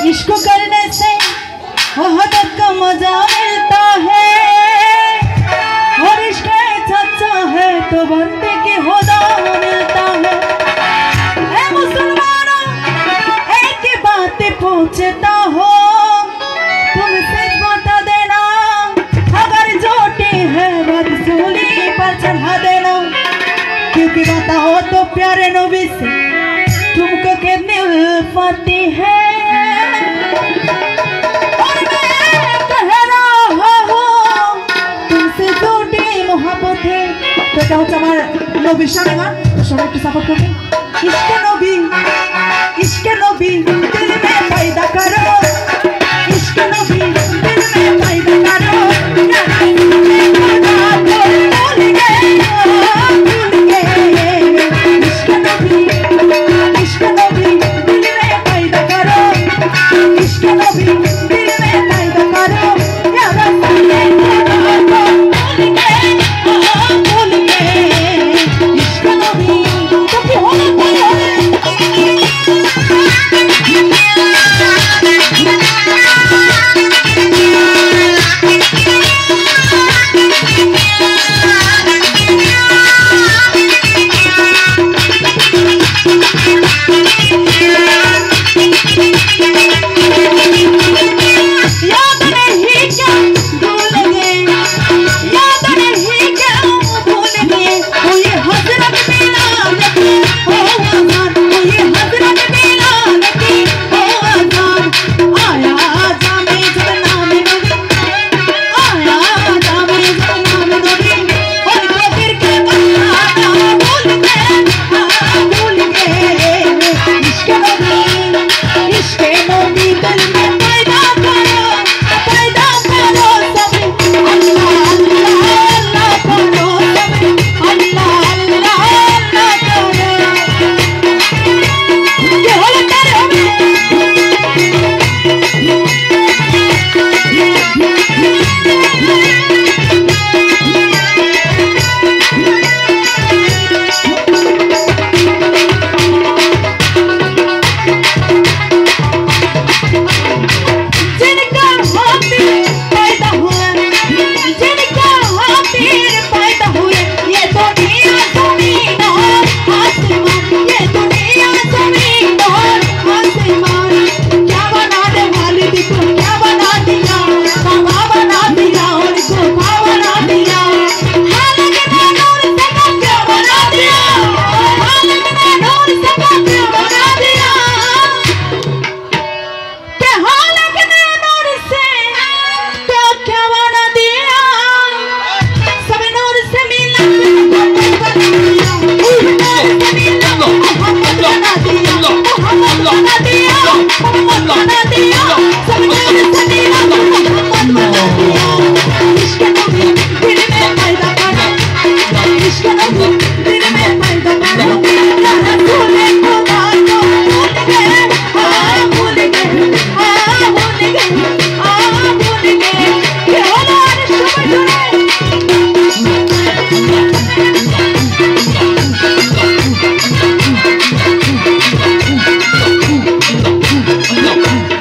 इश्क करने से मोहब्बत का मजा मिलता है और इश्क सच्चा है तो बंदे की खुदा मिलता है। ऐ मुसलमानों एक ही बात पूछता हो तुमसे बता देना, अगर झूठी है बदसूली पर चढ़ा देना, क्योंकि बताओ तो प्यारे नबी से तुमको कितनी उल्फती है। और मैं कह रहा हूँ तुमसे झूठी मोहब्बत है। तो এটা হচ্ছে আমার নবীর শানে গান, সবাই একটু সাপোর্ট করবে। इश्क नबी दिल में पैदा करो, इश्क नबी दिल में पैदा करो, भूल गए इश्क नबी दिल में पैदा करो, इश्क नबी दिल में पैदा करो, या रसूल भूल गए इश्क नबी तो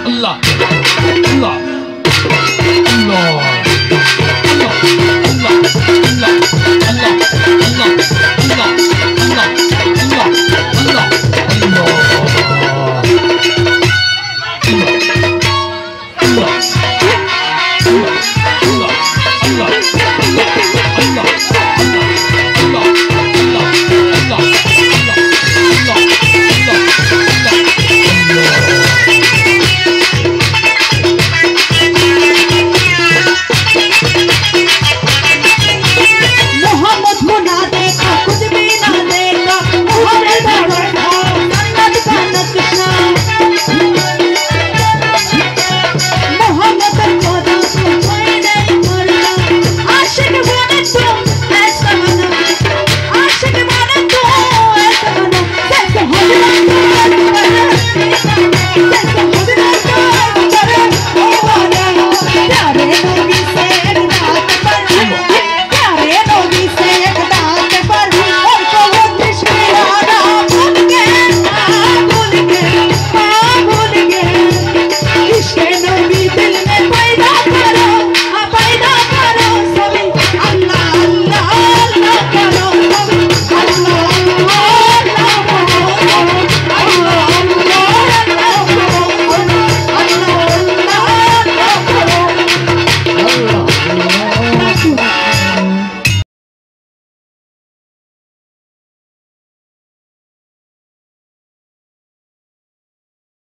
Allah